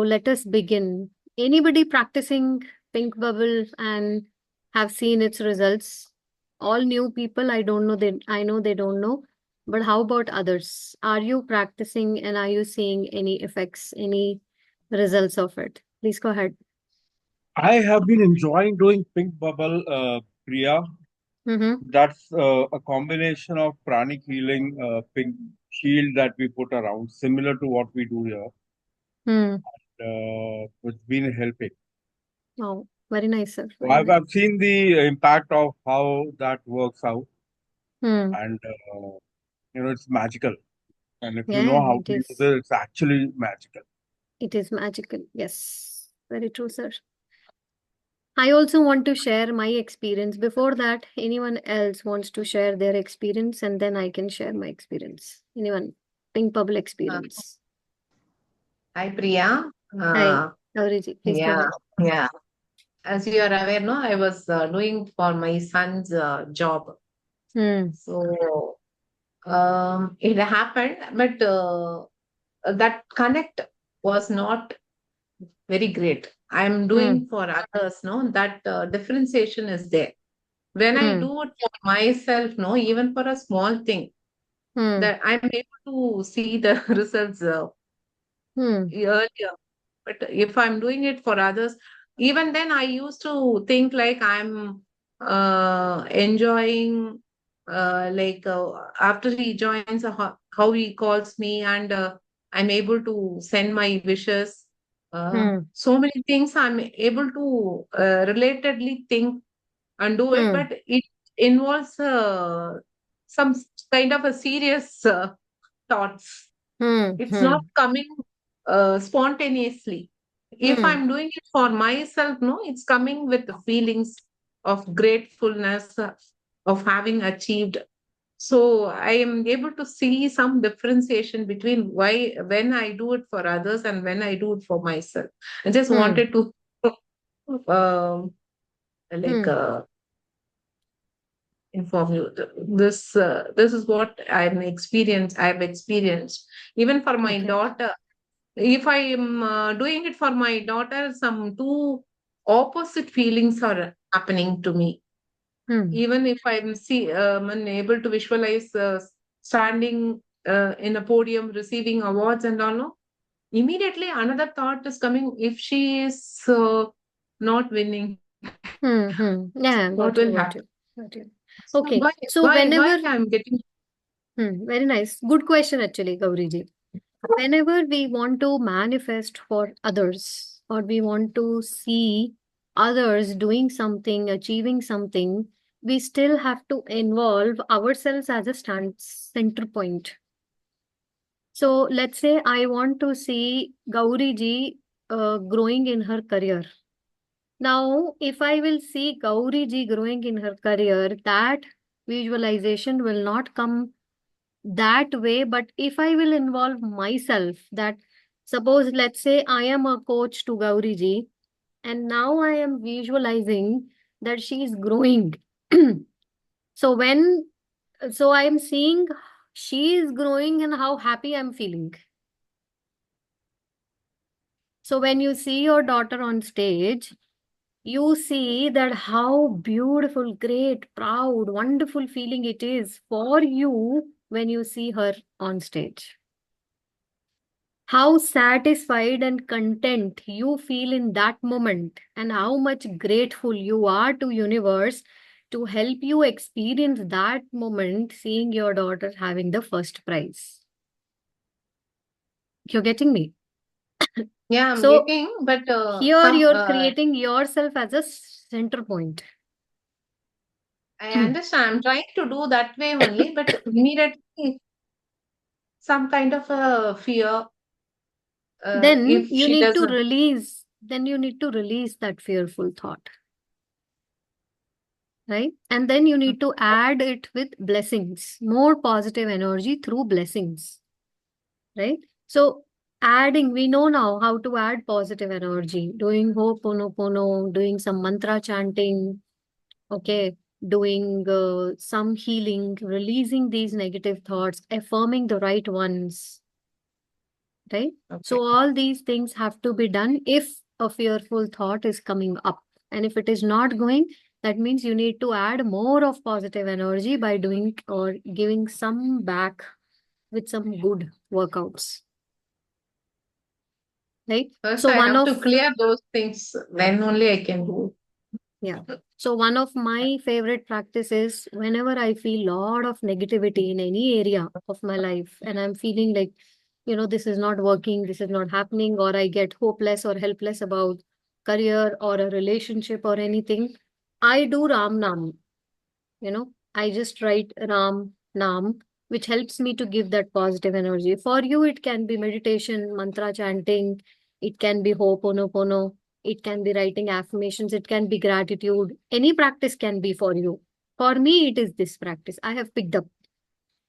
let us begin. Anybody practicing pink bubble and have seen its results? All new people, I know they don't know. But how about others? Are you practicing and are you seeing any effects, any results of it? Please go ahead. I have been enjoying doing pink bubble, Priya. Mm-hmm. That's a combination of pranic healing, pink shield that we put around, similar to what we do here, Hmm. which been helping. Oh, very nice, sir. So Very I've nice. seen the impact of how that works out, Hmm. and it's magical. And if you know Yeah, how it to use is. it, it's actually magical. It is magical. Yes. Very true, sir. I also want to share my experience. Before that, anyone else wants to share their experience, and then I can share my experience. Anyone? Pink Bubble Uh, experience. Hi, Priya. Hi, Uh, Gauriji, please go yeah, ahead. yeah. As you are aware, no, I was doing for my son's job. Hmm. So it happened, but that connect was not very great. I'm Hmm. doing for others, no, that differentiation is there. When I Hmm. do it for myself, no, even for a small thing, Hmm. that I'm able to see the results Hmm. earlier. But if I'm doing it for others, even then I used to think like I'm enjoying after he joins how he calls me, and I'm able to send my wishes. Hmm. So many things I'm able to relatedly think and do it, Hmm. but it involves some kind of a serious thoughts. Hmm. It's not Hmm. coming spontaneously. If Hmm. I'm doing it for myself, no, it's coming with the feelings of gratefulness, of having achieved. So I am able to see some differentiation between why when I do it for others and when I do it for myself. I just Hmm. wanted to um, like Hmm. inform you. This is what I've experienced even for my Okay. daughter. If I am doing it for my daughter, some two opposite feelings are happening to me. Hmm. Even if I'm unable to visualize standing in a podium receiving awards and all, no, immediately another thought is coming. If she is not winning, Hmm. Hmm. Yeah, what got you, will got happen? you, got you. So Okay. So why whenever, I'm getting. very nice. Good question, actually, Gauriji. Whenever we want to manifest for others or we want to see others doing something, achieving something, we still have to involve ourselves as a center point. So let's say I want to see Gauri ji growing in her career. Now, if I will see Gauri ji growing in her career, that visualization will not come that way. But if I will involve myself, that suppose, let's say I am a coach to Gauri ji, and now I am visualizing that she is growing. so when so I am seeing she is growing and how happy I'm feeling. So when you see your daughter on stage, you see that how beautiful, great, proud, wonderful feeling it is for you when you see her on stage. How satisfied and content you feel in that moment, and how much grateful you are to universe to help you experience that moment seeing your daughter having the first prize. You're getting me? Yeah, I'm So getting, but here some you're creating yourself as a center point. I understand. I'm trying to do that way only, but immediately some kind of a fear then if you she need to doesn't. release then you need to release that fearful thought, right? And then you need to add it with blessings, more positive energy through blessings, right? So adding, we know now how to add positive energy, doing ho'oponopono, doing some mantra chanting, okay, doing some healing, releasing these negative thoughts, affirming the right ones. right? So Okay. all these things have to be done if a fearful thought is coming up. And if it is not going, that means you need to add more of positive energy by doing or giving some back with some good workouts, right? First, So I one have to of clear those things. Then only I can do. yeah. So one of my favorite practices whenever I feel lot of negativity in any area of my life and I'm feeling like, this is not working, this is not happening, or I get hopeless or helpless about career or a relationship or anything, I do Ram Nam. I just write Ram Nam, which helps me to give that positive energy. For you, it can be meditation, mantra chanting, it can be Ho'oponopono, it can be writing affirmations, it can be gratitude. Any practice can be for you. For me, it is this practice I have picked up.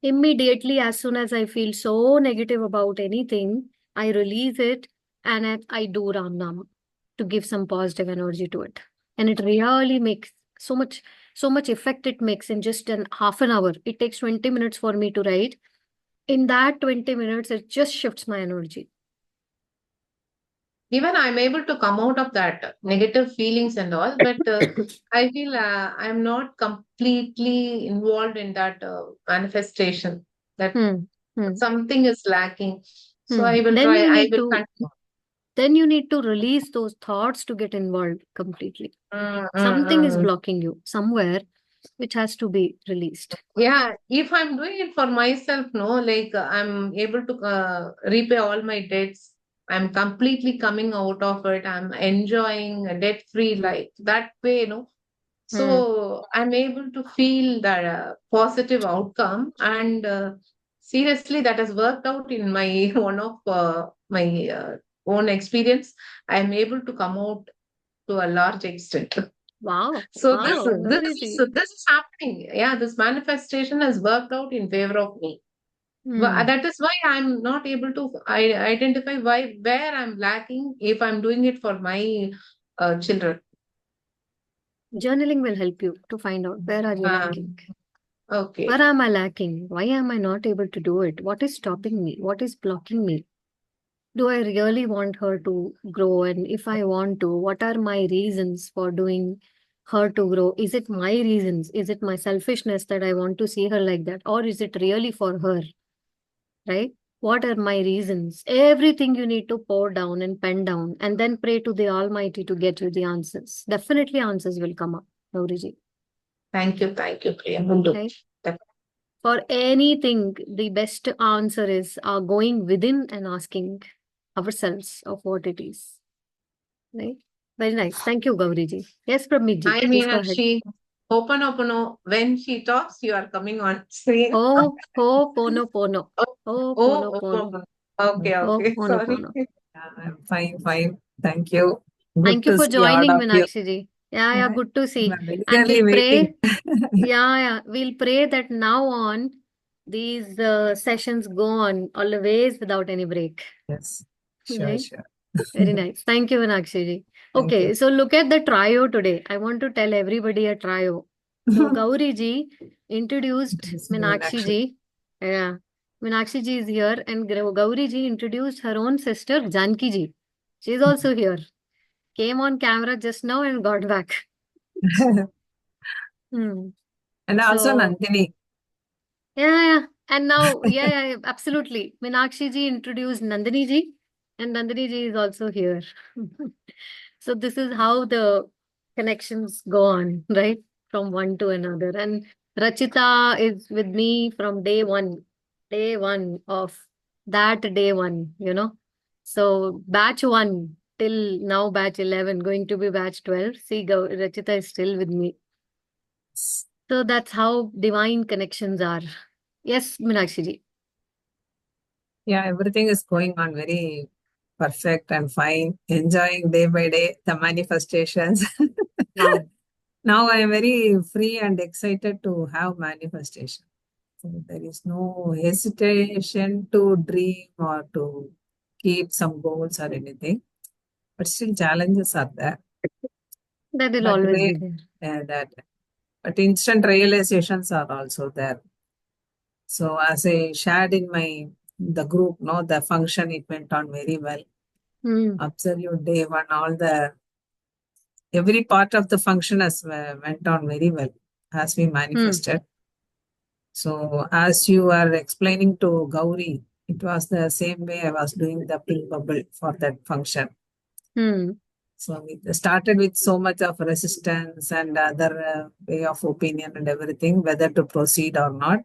Immediately, as soon as I feel so negative about anything, I release it and I do Ram Nam to give some positive energy to it. And it really makes so much effect it makes in just an half an hour. It takes 20 minutes for me to write. In that 20 minutes, it just shifts my energy. Even I'm able to come out of that negative feelings and all, but I feel I'm not completely involved in that manifestation. That Hmm. Hmm. something is lacking. So Hmm. I will Then try. you I need will to continue. then you need to release those thoughts to get involved completely. Mm, mm, Something is mm. blocking you somewhere, which has to be released. Yeah, if I'm doing it for myself, no, like I'm able to repay all my debts. I'm completely coming out of it. I'm enjoying a debt-free life. That way, Hmm. so I'm able to feel that positive outcome, and seriously, that has worked out in my one of my own experience. I'm able to come out to a large extent. Wow. So this Wow. this Gauriji. this is happening. Yeah, this manifestation has worked out in favor of me. Hmm. That is why I'm not able to identify where I'm lacking if I'm doing it for my children. Journaling will help you to find out where are you Uh, lacking. Where okay. am I lacking? Why am I not able to do it? What is stopping me? What is blocking me? Do I really want her to grow? And if I want to, what are my reasons for doing her to grow? Is it my reasons? Is it my selfishness that I want to see her like that? Or is it really for her? Right? What are my reasons? Everything you need to pour down and pen down and then pray to the Almighty to get you the answers. Definitely answers will come up, Gauriji. Thank you, Priya. Will do. Right? For anything, the best answer is going within and asking ourselves of what it is. Right? Very nice. Thank you, Gauriji. Yes, Pramit. I Please mean, go ahead. she open up, when she talks, you are coming on screen. Ho, ho, pono, pono. Oh, Ho, oh, pono, oh, pono. oh. Okay, Ho, okay. pono, Sorry. pono. Yeah, I'm fine, fine. Thank you. Good Thank you to for see all joining, of you. Meenakshi ji. Yeah, yeah, Yeah, good to see. I'm And eagerly we'll waiting. pray. Yeah, yeah. We'll pray that now on these sessions go on always without any break. Yes, sure, Right? sure. Very nice. Thank you, Meenakshi ji. Thank Okay, you. so look at the trio today. I want to tell everybody a trio. So Gauri ji introduced It's me, Meenakshi Meenakshi. ji. Yeah. Meenakshi ji is here and Gauri ji introduced her own sister Janki ji. She's also here. Came on camera just now and got back. Hmm. And also So Nandini. yeah. And now, yeah, absolutely. Meenakshi ji introduced Nandini ji, and Nandini ji is also here. So this is how the connections go on, right? From one to another. And Rachita is with me from day one of that day one. So batch one till now, batch 11, going to be batch 12. See, Rachita is still with me. So that's how divine connections are. Yes, Meenakshi ji. Yeah, everything is going on very perfect and fine. Enjoying day by day the manifestations. Wow. Now I am very free and excited to have manifestation. So there is no hesitation to dream or to keep some goals or anything. But still challenges are there. That will But always be great there. but instant realizations are also there. So as I shared in my the group, no, the function, it went on very well. Absolute day one, every part of the function has went on very well as we manifested. So as you are explaining to Gauri, it was the same way I was doing the pink bubble for that function. So it started with so much of resistance and other way of opinion and everything, whether to proceed or not.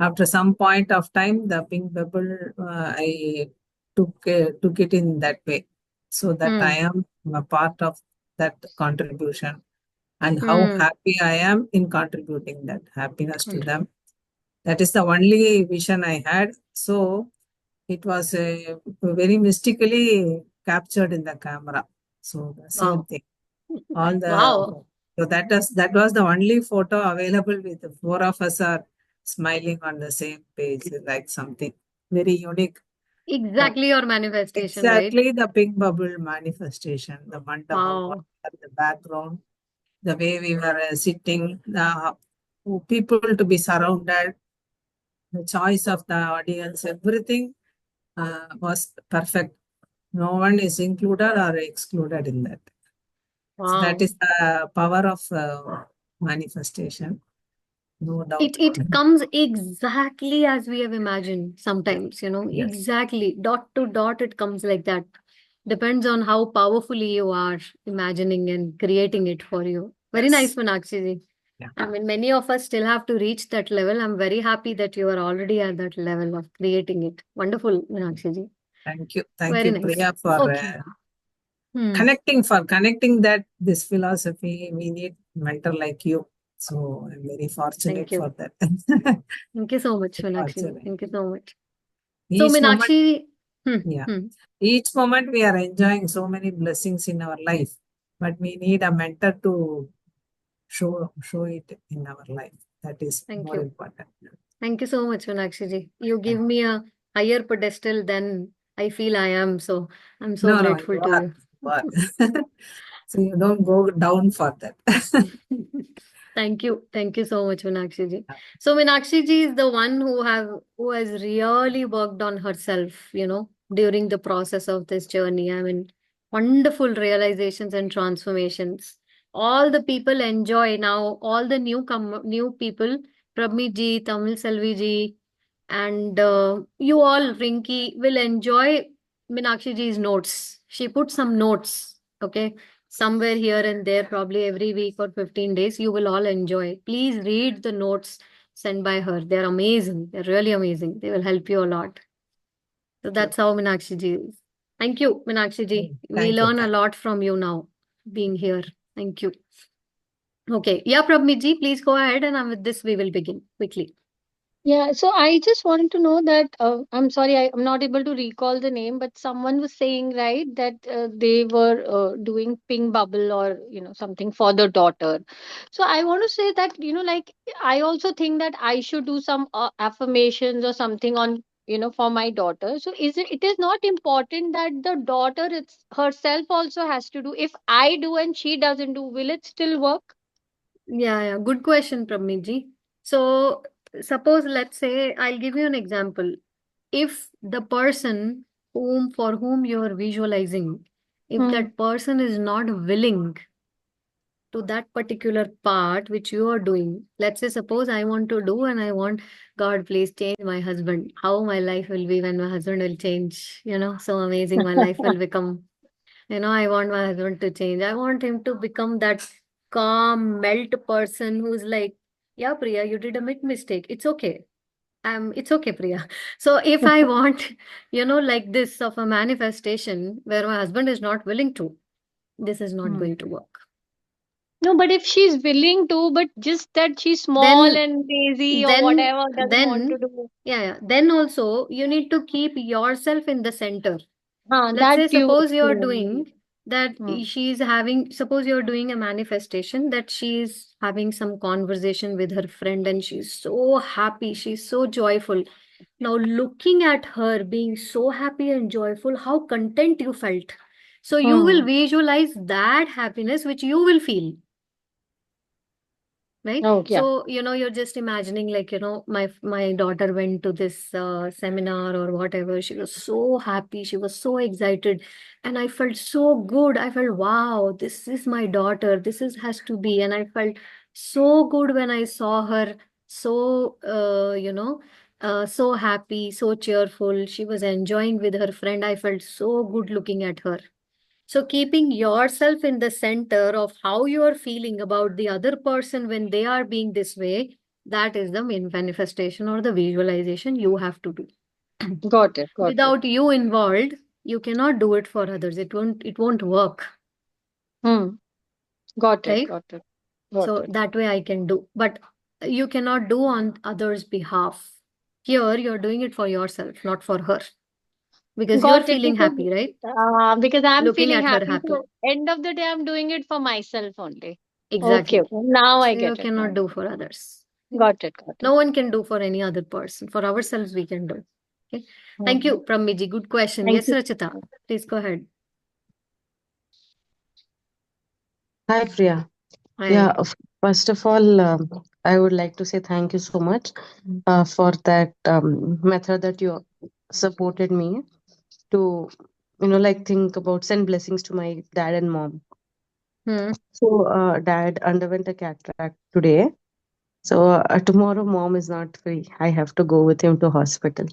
After some point of time, the pink bubble, I took it in that way, so that I am a part of that contribution, and how happy I am in contributing that happiness to them. That is the only vision I had. So it was very mystically captured in the camera. So the same thing. All the Wow. So that was the only photo available with the four of us are smiling on the same page, like something very unique. Exactly your manifestation, right? Exactly the pink bubble manifestation, the mandapa, the background, the way we were sitting, the people to be surrounded, the choice of the audience, everything was perfect. No one is included or excluded in that. So that Wow. is the power of manifestation. No doubt. It comes exactly as we have imagined sometimes, Yes. exactly dot to dot it comes like that. Depends on how powerfully you are imagining and creating it for you. Very nice, Yes. Meenakshi ji. Yeah. I mean, many of us still have to reach that level. I'm very happy that you are already at that level of creating it. Wonderful, Meenakshi ji. Thank you. Thank Very you, nice. Priya, for Okay. connecting that this philosophy. We need mentor like you. So I'm very fortunate Thank you. for that. Thank you so much, Meenakshi ji. Fortunate. Thank you so much. So, Each moment, Meenakshi, yeah. Each moment we are enjoying so many blessings in our life, but we need a mentor to show it in our life. That is Thank more you. important. Thank you so much, Meenakshi ji. You give me a higher pedestal than I feel I am. So I'm so No, grateful you to are. you. You are. So you don't go down for that. Thank you. Thank you so much, Meenakshi ji. So Meenakshi ji is the one who has really worked on herself, during the process of this journey. I mean, wonderful realizations and transformations. All the people enjoy now, all the new people, Prabmi ji, Tamil Selvi ji, and you all, Rinki, will enjoy Meenakshi ji's notes. She put some notes, okay? Somewhere here and there, probably every week or 15 days, you will all enjoy. Please read the notes sent by her. They're amazing. They're really amazing. They will help you a lot. So that's how Meenakshi ji is. Thank you, Meenakshi ji. We Thank you. learn a lot from you now, being here. Thank you. Okay. Yeah, Prabmi ji, please go ahead. And with this, we will begin quickly. Yeah, so I just wanted to know that I'm sorry, I'm not able to recall the name, but someone was saying, right, that they were doing pink bubble or something for the daughter. So I want to say that like I also think that I should do some affirmations or something on for my daughter. So it is not important that the daughter it's herself also has to do. If I do and she doesn't do, will it still work? Yeah. Good question, Pramiji. So, suppose, let's say, I'll give you an example. If the person for whom you're visualizing, if Hmm. that person is not willing to that particular part which you are doing, let's say, suppose I want to do and I want, God, please change my husband. How my life will be when my husband will change, so amazing. My life will become I want my husband to change. I want him to become that calm, melt person who's like, yeah, Priya, you did a mistake. It's okay. It's okay, Priya. So if I want, like this of a manifestation where my husband is not willing to, this is not Hmm. going to work. No, but if she's willing to, but just that she's small Then, and lazy or then, whatever, doesn't want to then, do. yeah. Then also you need to keep yourself in the center. Let's That say, you suppose you're explained. doing that, Hmm. suppose you're doing a manifestation that she's having some conversation with her friend and she's so happy, she's so joyful. Now, looking at her being so happy and joyful, how content you felt. So, you will Hmm. visualize that happiness which you will feel. right? Oh, yeah. So, you're just imagining, like, my daughter went to this seminar or whatever. She was so happy. She was so excited. And I felt so good. I felt, wow, this is my daughter. This is has to be. And I felt so good when I saw her so, so happy, so cheerful. She was enjoying with her friend. I felt so good looking at her. So, keeping yourself in the center of how you are feeling about the other person when they are being this way, that is the main manifestation or the visualization you have to do. Got it. Got it. Without you involved, you cannot do it for others. It won't work, Hmm. Got it. right? Got it. Got So it. that way I can do. But you cannot do on others' behalf. Here, you're doing it for yourself, not for her. Because you're Got it. feeling happy, right? Because I'm Looking feeling at her happy. happy. So end of the day, I'm doing it for myself only. Okay. Exactly. Now I So you get it. Now cannot I do get for others. it. Got it. Got it. No one can do for any other person. For ourselves, we can do. Okay. Thank Mhm. you, Pramiji. Good question. Thank Yes, you. Rachita. Please go ahead. Hi, Priya. Yeah, Hi. first of all, I would like to say thank you so much for that method that you supported me to, like think about send blessings to my dad and mom. Hmm. So, dad underwent a cataract today. So, tomorrow, mom is not free. I have to go with him to hospital.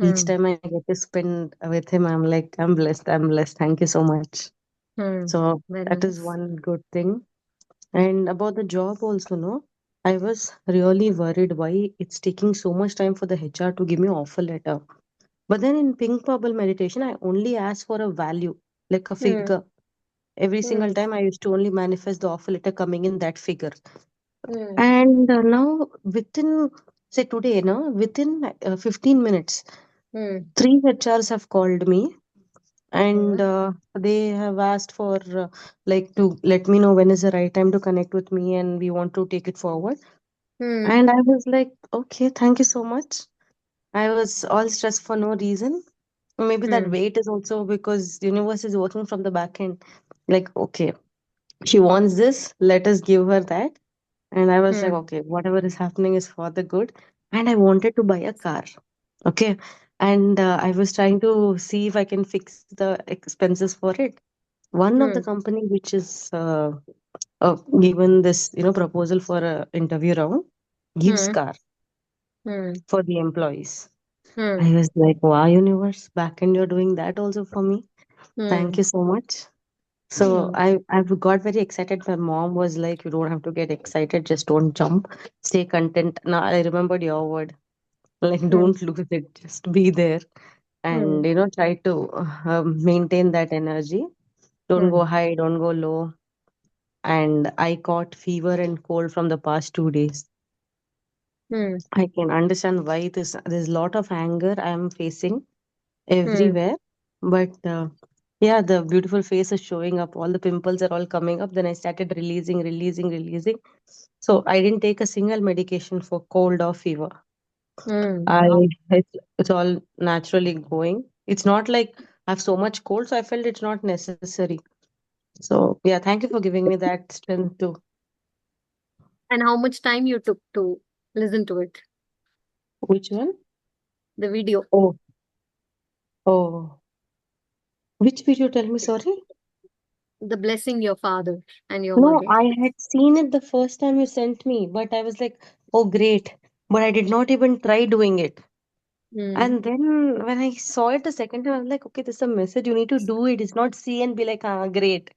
Each Hmm. time I get to spend with him, I'm like, I'm blessed. I'm blessed. Thank you so much. Hmm. So, Very that is nice. one good thing. And about the job also, no, I was really worried why it's taking so much time for the HR to give me offer letter. But then in Pink Bubble meditation, I only ask for a value, like a Hmm. figure. Every Hmm. single time I used to only manifest the offer letter coming in that figure. Hmm. And now within, say today, no, within 15 minutes, Hmm. 3 HRs have called me and Hmm. they have asked for like to let me know when is the right time to connect with me and we want to take it forward. Hmm. And I was like, okay, thank you so much. I was all stressed for no reason. Maybe that Hmm. weight is also because the universe is working from the back end. Like, okay, she wants this, let us give her that. And I was like, Hmm. okay, whatever is happening is for the good. And I wanted to buy a car. Okay. And I was trying to see if I can fix the expenses for it. One of the Hmm. company which is given this, proposal for a interview round gives Hmm. car Hmm. for the employees. Hmm. I was like, wow, universe, back end, you're doing that also for me. Thank Hmm. you so much. So Hmm. I've got very excited. My mom was like, "You don't have to get excited. Just don't jump. Stay content." Now I remembered your word. Like, Hmm. don't lose it. Just be there Hmm. and try to maintain that energy. Don't Hmm. go high. Don't go low. And I caught fever and cold from the past 2 days. Hmm. I can understand why there's a lot of anger I'm facing Hmm. everywhere, but yeah, the beautiful face is showing up. All the pimples are all coming up. Then I started releasing. So I didn't take a single medication for cold or fever. Hmm. I Wow. it's all naturally going. It's not like I have so much cold, so I felt it's not necessary. So yeah, thank you for giving me that strength too. And how much time you took to listen to it, Which one? the video, Oh, oh, which video? Tell me, sorry. the blessing your father and your No, mother? I had seen it the first time you sent me, but I was like, oh, great. But I did not even try doing it. Hmm. And then when I saw it the second time, I was like, okay, this is a message. You need to do it. It's not see and be like, ah, great.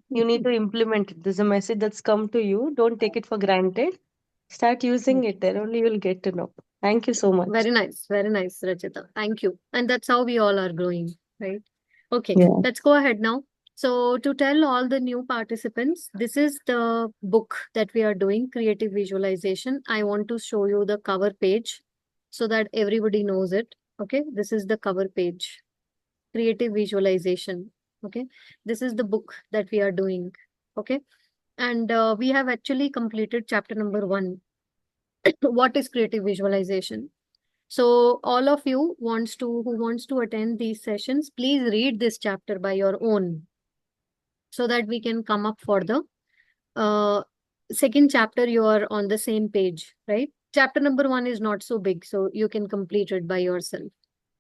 You need to implement it. There's a message that's come to you. Don't take it for granted. Start using it. Then only you'll get to know. Thank you so much. Very nice, Rachita. Thank you. And that's how we all are growing, right? Okay, Yeah. let's go ahead now. So, to tell all the new participants, this is the book that we are doing, Creative Visualization. I want to show you the cover page so that everybody knows it. Okay, this is the cover page, Creative Visualization. Okay, this is the book that we are doing. Okay, and we have actually completed chapter number 1. What is creative visualization? So all of you who wants to attend these sessions, please read this chapter by your own so that we can come up for the uh, second chapter, you are on the same page, right? Chapter number 1 is not so big, so you can complete it by yourself.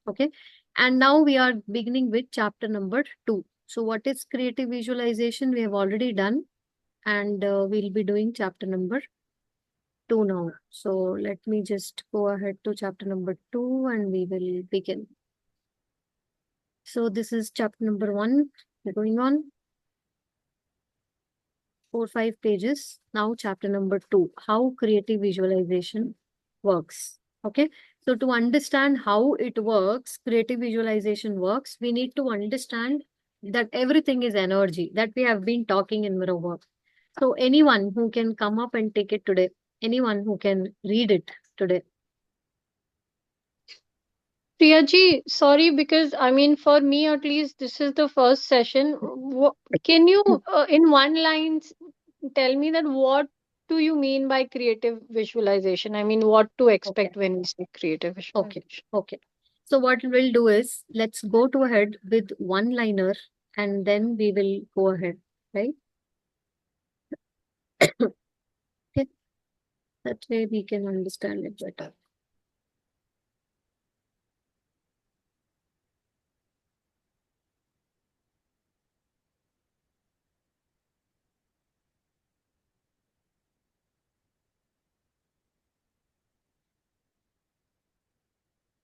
Okay. And now we are beginning with chapter number 2. So what is creative visualization? We have already done, and we'll be doing chapter number 2 now. So let me just go ahead to chapter number 2 and we will begin. So this is chapter number 1. We're going on 4-5 pages. Now chapter number 2, how creative visualization works. Okay. So to understand how it works, creative visualization works, we need to understand that everything is energy that we have been talking in mirror work. So anyone who can come up and take it today, anyone who can read it today. Priyaji, sorry, because I mean, for me at least, this is the first session. Can you, in one line, tell me that what do you mean by creative visualization? I mean, what to expect when we say creative Okay. visualization? Okay. So what we'll do is, let's go to ahead with one liner and then we will go ahead, right? Okay. That way we can understand it better.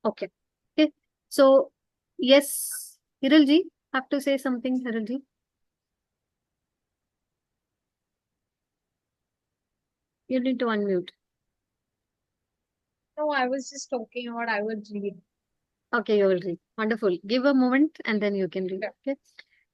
Okay. Okay. So, yes, Hiralji, have to say something, Hiralji. You need to unmute. No, I was just talking about I would read. Okay, you will read. Wonderful. Give a moment and then you can read. Okay.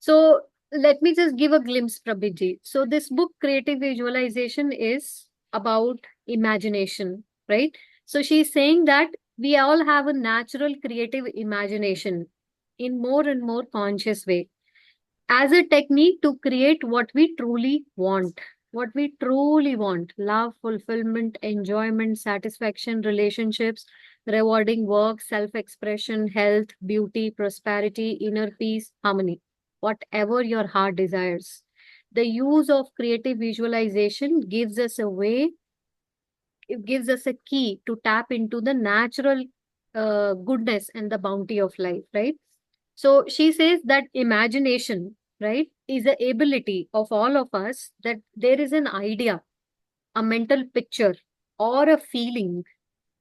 So let me just give a glimpse, Prabhiji. So this book, Creative Visualization, is about imagination, right? So she's saying that we all have a natural creative imagination in more and more conscious way as a technique to create what we truly want. What we truly want: love, fulfillment, enjoyment, satisfaction, relationships, rewarding work, self expression, health, beauty, prosperity, inner peace, harmony. Whatever your heart desires. The use of creative visualization gives us a way, it gives us a key to tap into the natural goodness and the bounty of life, right? So she says that imagination, right, is the ability of all of us that there is an idea, a mental picture, or a feeling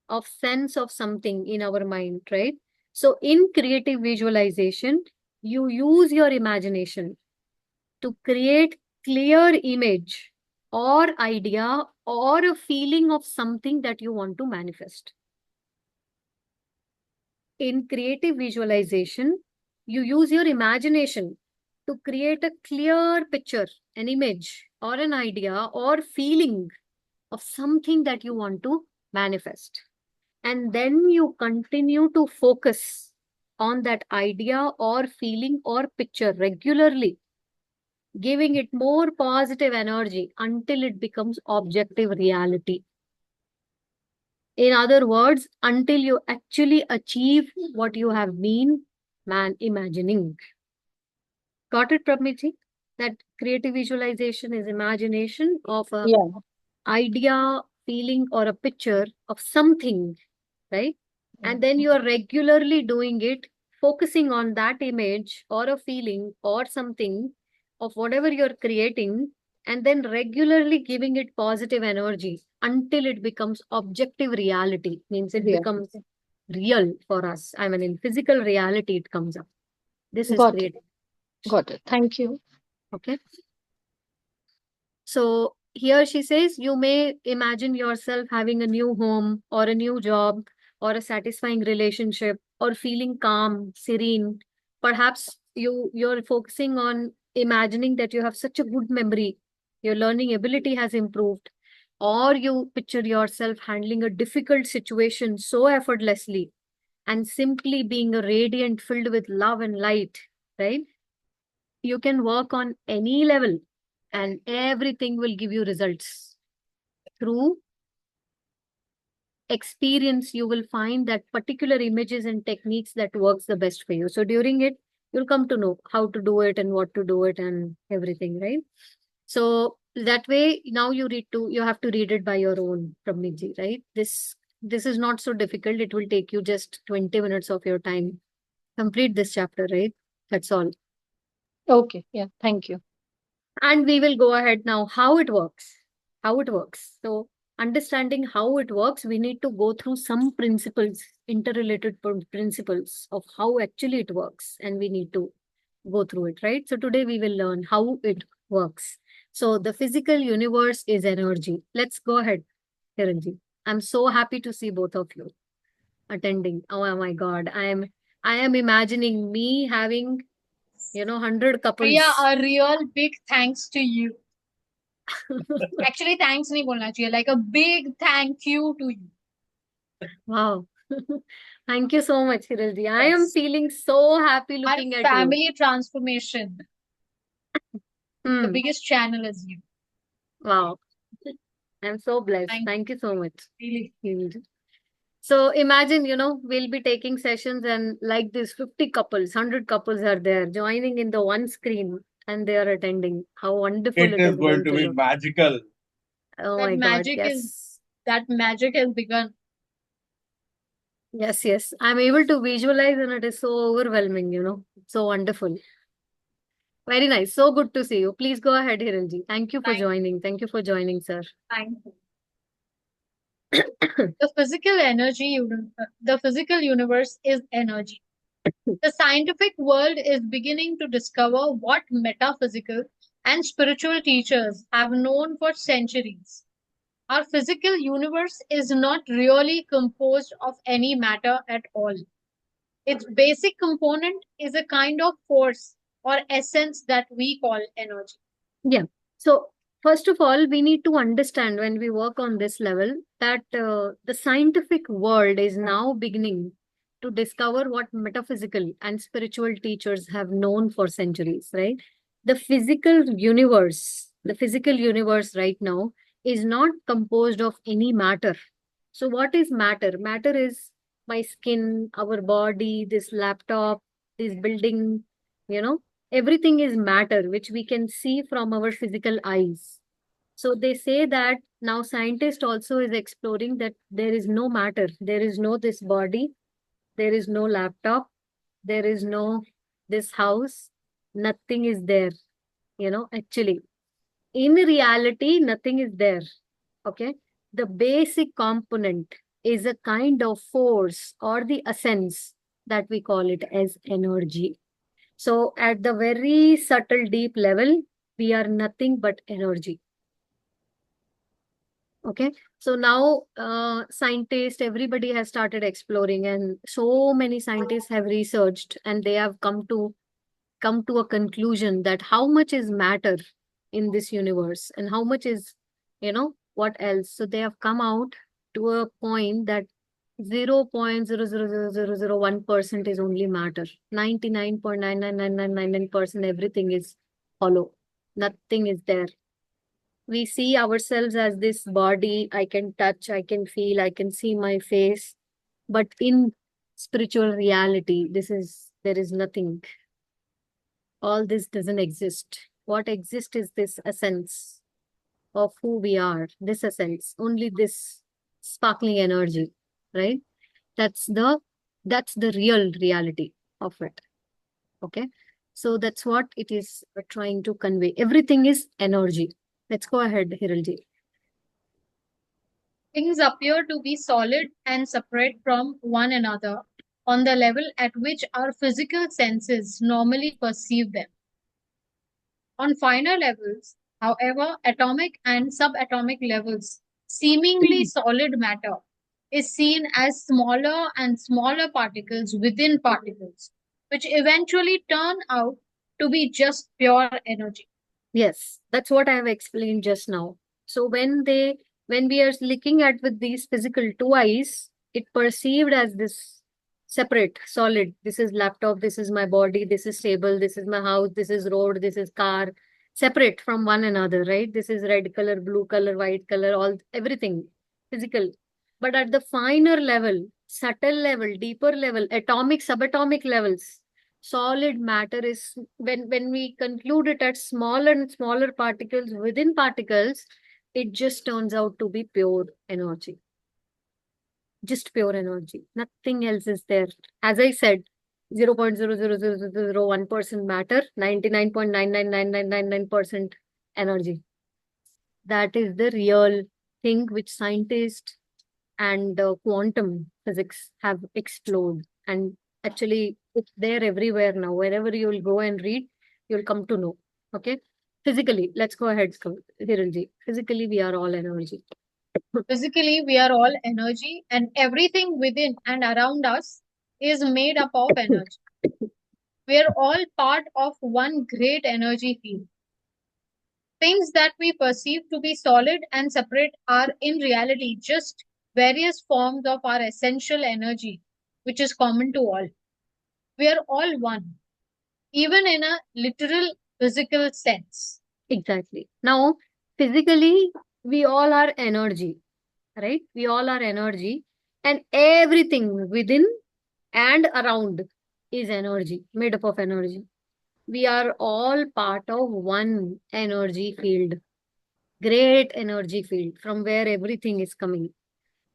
of sense of something in our mind, right? So in creative visualization, you use your imagination to create clear image or idea or a feeling of something that you want to manifest. In creative visualization, you use your imagination to create a clear picture, an image, or an idea or feeling of something that you want to manifest. And then you continue to focus on that idea or feeling or picture regularly, giving it more positive energy until it becomes objective reality. In other words, until you actually achieve what you have been imagining. Got it, Prabmiji? That creative visualization is imagination of a Yeah. idea, feeling, or a picture of something, right? And then you are regularly doing it, focusing on that image or a feeling or something of whatever you're creating, and then regularly giving it positive energy until it becomes objective reality. Means it Yeah. becomes real for us. I mean, in physical reality, it comes up. This is Got it. creative. Got it. Thank you. Okay. So here she says, you may imagine yourself having a new home or a new job or a satisfying relationship or feeling calm, serene. Perhaps you're focusing on imagining that you have such a good memory, your learning ability has improved, or you picture yourself handling a difficult situation so effortlessly and simply being a radiant filled with love and light, right? You can work on any level and everything will give you results. Through experience, you will find that particular images and techniques that works the best for you. So during it, you'll come to know how to do it and what to do it and everything, right? So that way now you have to read it by your own, Pramniji, right? This is not so difficult. It will take you just 20 minutes of your time. Complete this chapter, right? That's all. Okay, yeah, thank you. And we will go ahead now. How it works. How it works. So, understanding how it works, we need to go through some principles, interrelated principles of how actually it works. And we need to go through it, right? So, today we will learn how it works. So, the physical universe is energy. Let's go ahead, Kiranji. I'm so happy to see both of you attending. Oh my God. I am imagining me having 100 couples. Priya, a real big thanks to you. Actually, thanks नहीं बोलना चाहिए. Like a big thank you to you. Wow. Thank you so much, Hiralji. I am Yes. feeling so happy Our looking at you. family transformation. The Hmm. biggest channel is you. Wow. I'm so blessed. Thank Thank you so much. Really. Hiralji. So imagine, we'll be taking sessions and like this 50 couples, 100 couples are there joining in the one screen and they are attending. How wonderful It it is is going going to to be look. magical. Oh That my God. magic Yes. That magic has begun. Yes, yes. I'm able to visualize and it is so overwhelming, so wonderful. Very nice. So good to see you. Please go ahead, Hiranji. Thank you for Thank joining. Thank you for joining, sir. Thank you. The physical universe is energy. The scientific world is beginning to discover what metaphysical and spiritual teachers have known for centuries. Our physical universe is not really composed of any matter at all. Its basic component is a kind of force or essence that we call energy. Yeah. So, first of all, we need to understand when we work on this level that the scientific world is now beginning to discover what metaphysical and spiritual teachers have known for centuries, right? The physical universe right now is not composed of any matter. So, what is matter? Matter is my skin, our body, this laptop, this building, you know everything is matter which we can see from our physical eyes. So they say that now scientist also is exploring that there is no matter, there is no this body, there is no laptop, there is no this house, nothing is there, actually in reality nothing is there. Okay, the basic component is a kind of force or the essence that we call it as energy. So at the very subtle, deep level, we are nothing but energy. Okay. So now scientists, everybody has started exploring and so many scientists have researched and they have come to a conclusion that how much is matter in this universe and how much is, what else. So they have come out to a point that 0.0000001% is only matter. 99.99999% everything is hollow. Nothing is there. We see ourselves as this body. I can touch, I can feel, I can see my face. But in spiritual reality, there is nothing. All this doesn't exist. What exists is this essence of who we are, this essence, only this sparkling energy, right? That's the that's the real reality of it. Okay. So that's what it is trying to convey. Everything is energy. Let's go ahead, Hiralji. Things appear to be solid and separate from one another on the level at which our physical senses normally perceive them. On finer levels, however, atomic and subatomic levels, seemingly solid matter is seen as smaller and smaller particles within particles, which eventually turn out to be just pure energy. Yes, that's what I have explained just now. So when we are looking at with these physical two eyes, it perceived as this separate, solid. This is laptop, this is my body, this is table, this is my house, this is road, this is car, separate from one another, right? This is red color, blue color, white color, all everything physical. But at the finer level, subtle level, deeper level, atomic, subatomic levels. Solid matter is, when we conclude it at smaller and smaller particles within particles, it just turns out to be pure energy. Just pure energy. Nothing else is there. As I said, 0.00001% matter, 99.999999% energy. That is the real thing which scientists and quantum physics have explored. And actually, it's there everywhere now. Wherever you will go and read, you'll come to know. Okay. Physically, let's go ahead, Hiranji. Physically, we are all energy. Physically, we are all energy, and everything within and around us is made up of energy. We are all part of one great energy field. Things that we perceive to be solid and separate are in reality just various forms of our essential energy, which is common to all. We are all one, even in a literal physical sense. Exactly. Now, physically, we all are energy, right? We all are energy, and everything within and around is energy, made up of energy. We are all part of one energy field, great energy field from where everything is coming.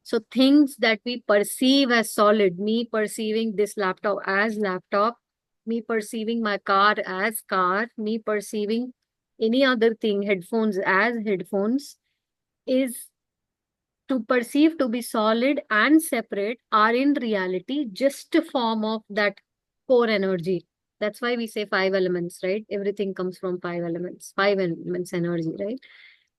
So things that we perceive as solid, me perceiving this laptop as laptop, me perceiving my car as car, me perceiving any other thing, headphones as headphones, is to perceive to be solid and separate are in reality just a form of that core energy. That's why we say five elements, right? Everything comes from five elements energy, right?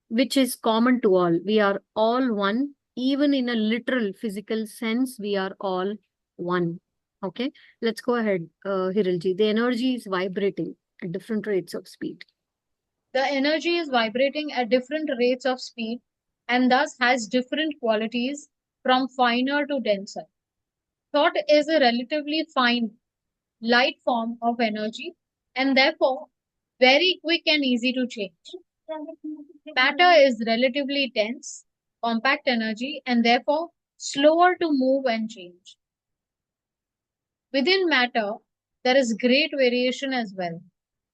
Which is common to all. We are all one, even in a literal physical sense, we are all one. Okay, let's go ahead, Hirilji. The energy is vibrating at different rates of speed. The energy is vibrating at different rates of speed and thus has different qualities from finer to denser. Thought is a relatively fine, light form of energy and therefore very quick and easy to change. Matter is relatively dense, compact energy and therefore slower to move and change. Within matter, there is great variation as well.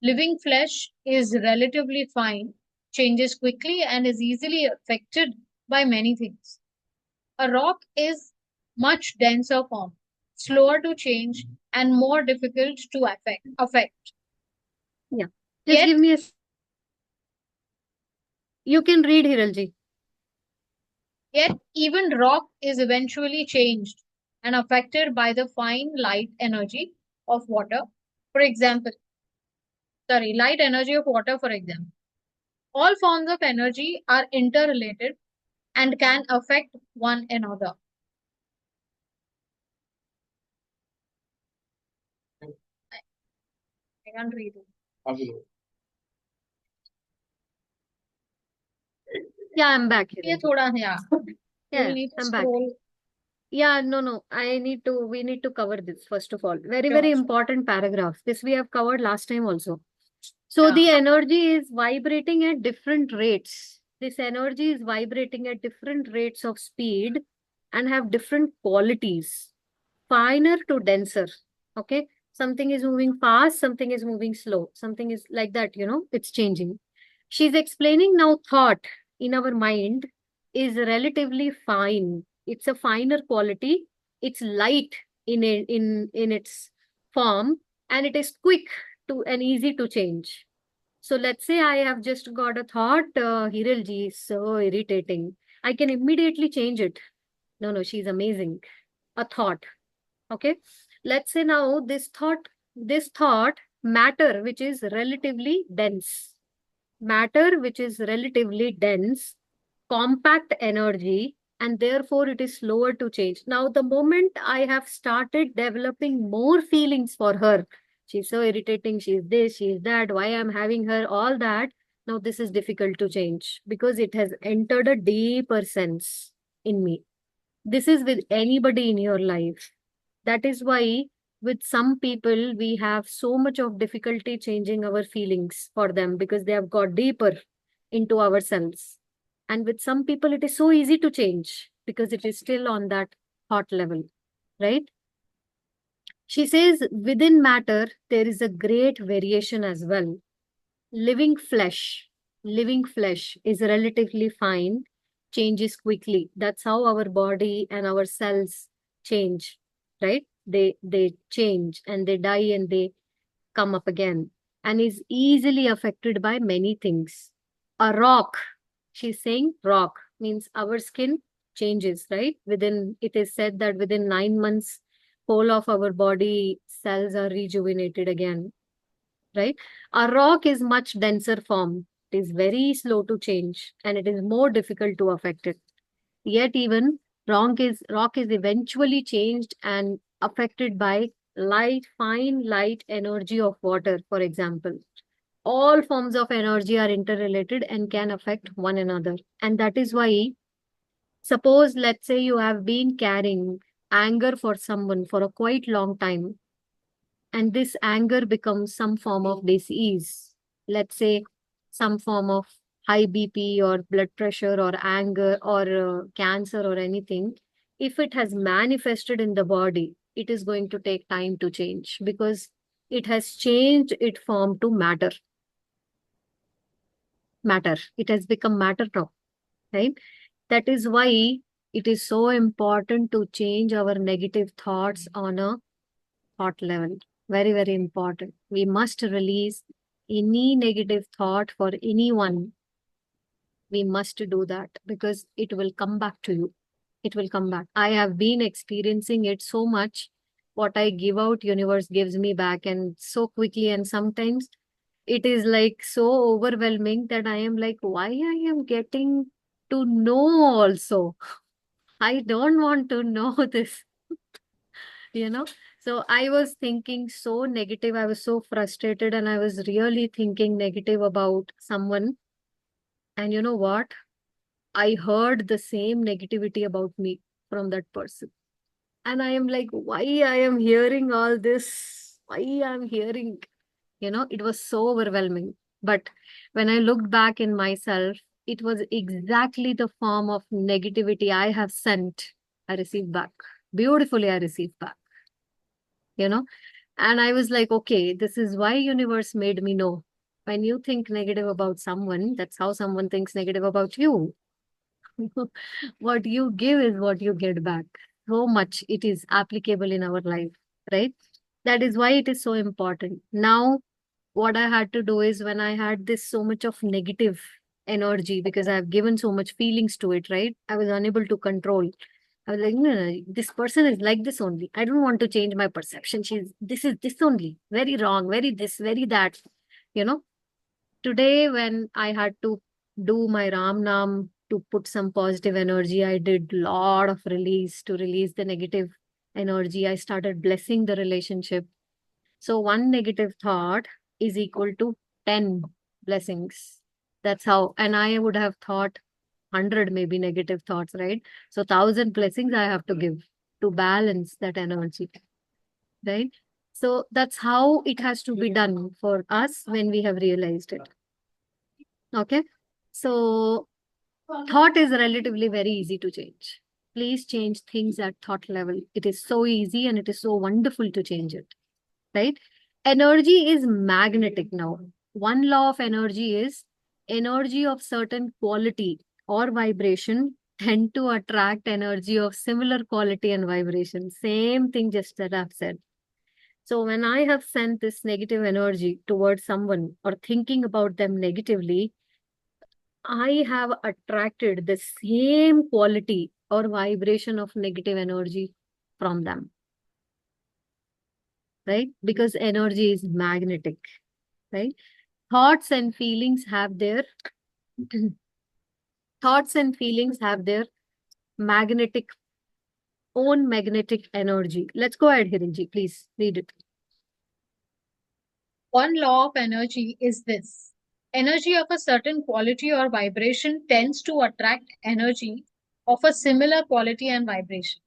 Living flesh is relatively fine, changes quickly, and is easily affected by many things. A rock is much denser form, slower to change, and more difficult to affect. Yeah. Just Yet, give me a. You can read, Hirilji. Yet even rock is eventually changed and affected by the fine light energy of water. For example, light energy of water, for example. All forms of energy are interrelated and can affect one another. I can't read it. Yeah, I'm back. Yeah, Yeah, You'll need to I'm back. scroll. Yeah, no. We need to cover this first of all. Very, Sure, very sure. important paragraph. This we have covered last time also. So Yeah. the energy is vibrating at different rates. This energy is vibrating at different rates of speed and have different qualities, finer to denser. Okay. Something is moving fast, something is moving slow, something is like that, it's changing. She's explaining now thought in our mind is relatively fine. It's a finer quality. It's light in its form, and it is quick to and easy to change. So let's say I have just got a thought, Hirilji is so irritating. I can immediately change it. No, she's amazing. A thought. Okay. Let's say now this thought, matter, which is relatively dense. Matter, which is relatively dense, compact energy, and therefore it is slower to change. Now, the moment I have started developing more feelings for her, she's so irritating, she's this, she's that, why I'm having her, all that. Now, this is difficult to change because it has entered a deeper sense in me. This is with anybody in your life. That is why with some people we have so much of difficulty changing our feelings for them because they have got deeper into ourselves. And with some people it is so easy to change because it is still on that hot level, right? She says within matter, there is a great variation as well. Living flesh, living flesh is relatively fine, changes quickly. That's how our body and our cells change, right? They change and they die and they come up again, and is easily affected by many things. A rock, she's saying rock means our skin changes, right? Within, it is said that within 9 months, whole of our body cells are rejuvenated again, right? A rock is much denser form. It is very slow to change and it is more difficult to affect it. Yet even rock is eventually changed and affected by light, fine light energy of water, for example. All forms of energy are interrelated and can affect one another. And that is why, suppose, let's say you have been carrying anger for someone for a quite long time, and this anger becomes some form of disease. Let's say some form of high BP or blood pressure or anger or cancer or anything. If it has manifested in the body, it is going to take time to change because it has changed its form to matter. Matter. It has become matter now, right? That is why it is so important to change our negative thoughts on a thought level. Very, very important. We must release any negative thought for anyone. We must do that because it will come back to you. It will come back. I have been experiencing it so much. What I give out, universe gives me back and so quickly. And sometimes it is like so overwhelming that I am like, why I am getting to know also? I don't want to know this, you know? So I was thinking so negative. I was so frustrated and I was really thinking negative about someone. And you know what? I heard the same negativity about me from that person. And I am like, why I am hearing all this? Why I'm hearing, it was so overwhelming. But when I looked back in myself, it was exactly the form of negativity I have sent. I received back. Beautifully, I received back, you know. And I was like, okay, this is why universe made me know. When you think negative about someone, that's how someone thinks negative about you. What you give is what you get back. So much it is applicable in our life, right? That is why it is so important. Now, what I had to do is when I had this so much of negative energy because I've given so much feelings to it, right? I was unable to control. I was like, no, no, this person is like this only. I don't want to change my perception. This is this only. Very wrong, very this, very that. You know, today when I had to do my Ram Nam to put some positive energy, I did lot of release to release the negative energy. I started blessing the relationship. So one negative thought is equal to 10 blessings. That's how, and I would have thought 100 maybe negative thoughts, right? So 1,000 blessings I have to give to balance that energy, right? So that's how it has to be done for us when we have realized it. Okay. So thought is relatively very easy to change. Please change things at thought level. It is so easy and it is so wonderful to change it, right? Energy is magnetic now. One law of energy is energy of certain quality or vibration tend to attract energy of similar quality and vibration. Same thing just that I've said. So when I have sent this negative energy towards someone or thinking about them negatively, I have attracted the same quality or vibration of negative energy from them, right? Because energy is magnetic, right? Thoughts and feelings have their thoughts and feelings have their magnetic own magnetic energy. Let's go ahead, Hirinji. Please read it. One law of energy is this: energy of a certain quality or vibration tends to attract energy of a similar quality and vibration.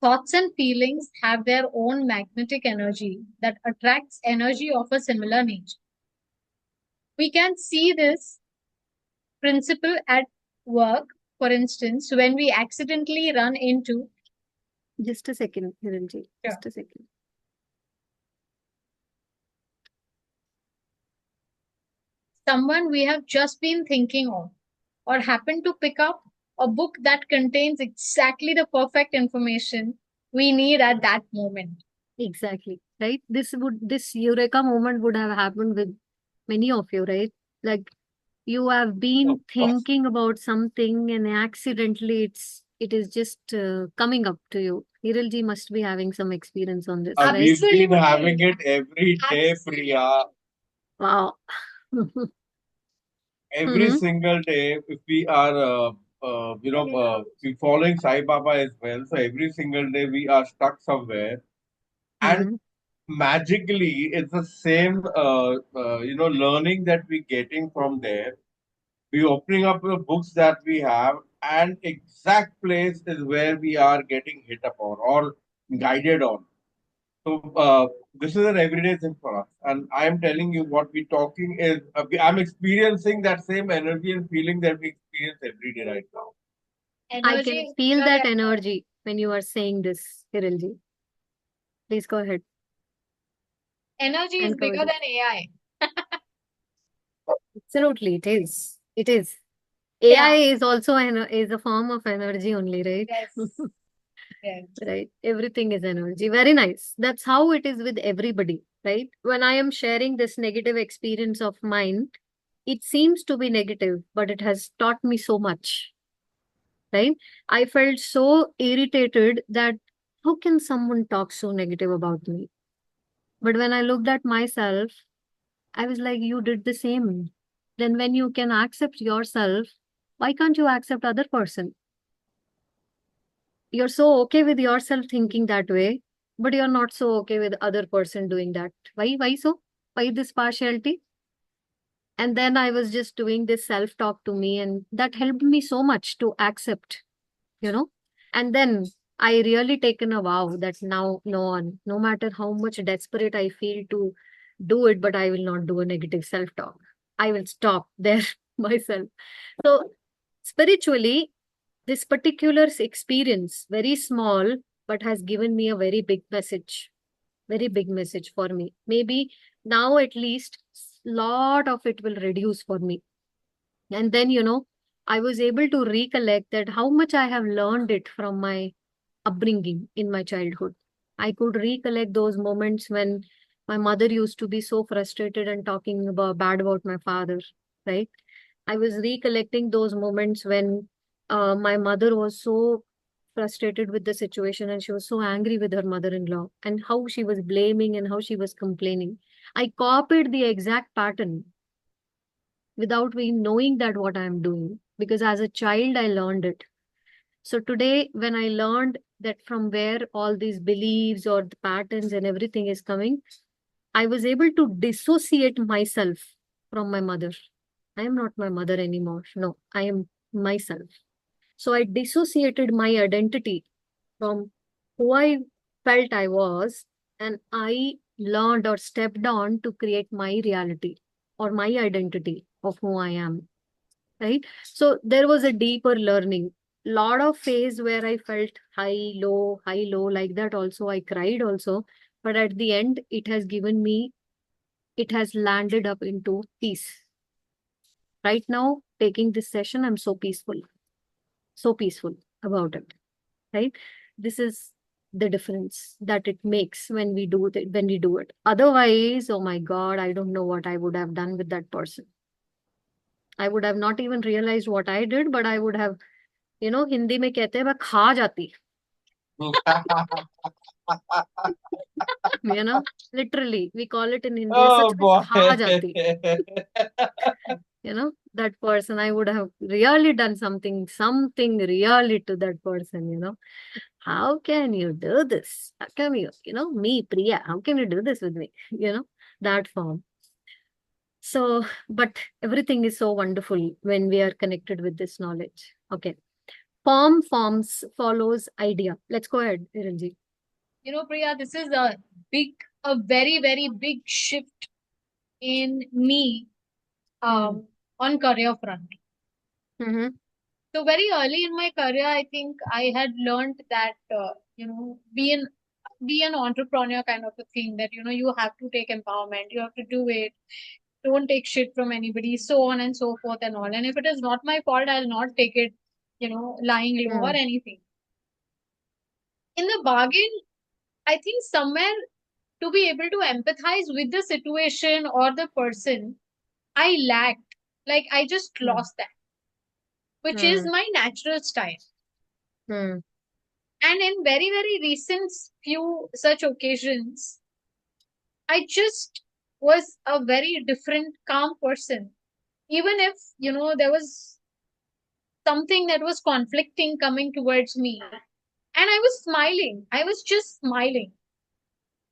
Thoughts and feelings have their own magnetic energy that attracts energy of a similar nature. We can see this principle at work, for instance, when we accidentally run into. Just a second, Hirinji. Sure. Just a second. someone we have just been thinking of, or happen to pick up a book that contains exactly the perfect information we need at that moment. Exactly. Right? This eureka moment would have happened with many of you, right? Like you have been Of course. thinking about something and accidentally it is just coming up to you. Hiralji must be having some experience on this, right? We've been Absolutely. having it every day, Priya. Wow. Every Hmm. single day, if we are, we following Sai Baba as well. So every single day we are stuck somewhere, and Hmm. magically it's the same, learning that we're getting from there. We opening up the books that we have, and exact place is where we are getting hit upon or guided on. So this is an everyday thing for us, and I am telling you what we're talking is. I'm experiencing that same energy and feeling that we experience every day right now. I Energy can is feel bigger that than energy when you are saying this, Hiralji. Please go ahead. energy is And bigger Kavadi. than AI. Absolutely, it is. It is. Yeah. AI is also is a form of energy only, right? Yes. Yes. Right. Everything is energy. Very nice. That's how it is with everybody, right? When I am sharing this negative experience of mine, it seems to be negative, but it has taught me so much, right? I felt so irritated that how can someone talk so negative about me? But when I looked at myself, I was like, you did the same. Then when you can accept yourself, why can't you accept other person? You're so okay with yourself thinking that way, but you're not so okay with other person doing that. Why so? Why this partiality? And then I was just doing this self talk to me, and that helped me so much to accept, you know. And then I really taken a vow that now no one, no matter how much desperate I feel to do it, but I will not do a negative self talk. I will stop there myself. So spiritually, this particular experience, very small, but has given me a very big message for me. Maybe now at least lot of it will reduce for me. And then, I was able to recollect that how much I have learned it from my upbringing in my childhood. I could recollect those moments when my mother used to be so frustrated and talking about bad about my father, right? I was recollecting those moments when my mother was so frustrated with the situation and she was so angry with her mother-in-law and how she was blaming and how she was complaining. I copied the exact pattern without me knowing that what I'm doing because as a child I learned it. So today, when I learned that from where all these beliefs or the patterns and everything is coming, I was able to dissociate myself from my mother. I am not my mother anymore. No, I am myself. So I dissociated my identity from who I felt I was, and I learned or stepped on to create my reality or my identity of who I am. Right? So there was a deeper learning. Lot of phase where I felt high, low, like that. Also, I cried also. But at the end, it has landed up into peace. Right now, taking this session, I'm so peaceful about it. Right? This is the difference that it makes when we do it. Otherwise, oh my God, I don't know what I would have done with that person. I would have not even realized what I did, but I would have Hindi में कहते हैं मैं खा जाती literally we call it in Hindi Oh सच में boy. खा जाती that person I would have really done something really to that person how can you do this how can me Priya how can you do this with me that form so but everything is so wonderful when we are connected with this knowledge okay forms follows idea let's go ahead Iranji. Priya, this is a very, very big shift in me on career front. Mm-hmm. So very early in my career, I think I had learned that be an entrepreneur kind of a thing that you have to take empowerment, you have to do it, don't take shit from anybody, so on and so forth and all. And if it is not my fault, I'll not take it, lying low or anything. In the bargain, I think somewhere to be able to empathize with the situation or the person, I lacked. Like I just lost that, which is my natural style. Hmm. And in very, very recent few such occasions, I just was a very different, calm person. Even if, there was something that was conflicting coming towards me. And I was smiling. I was just smiling,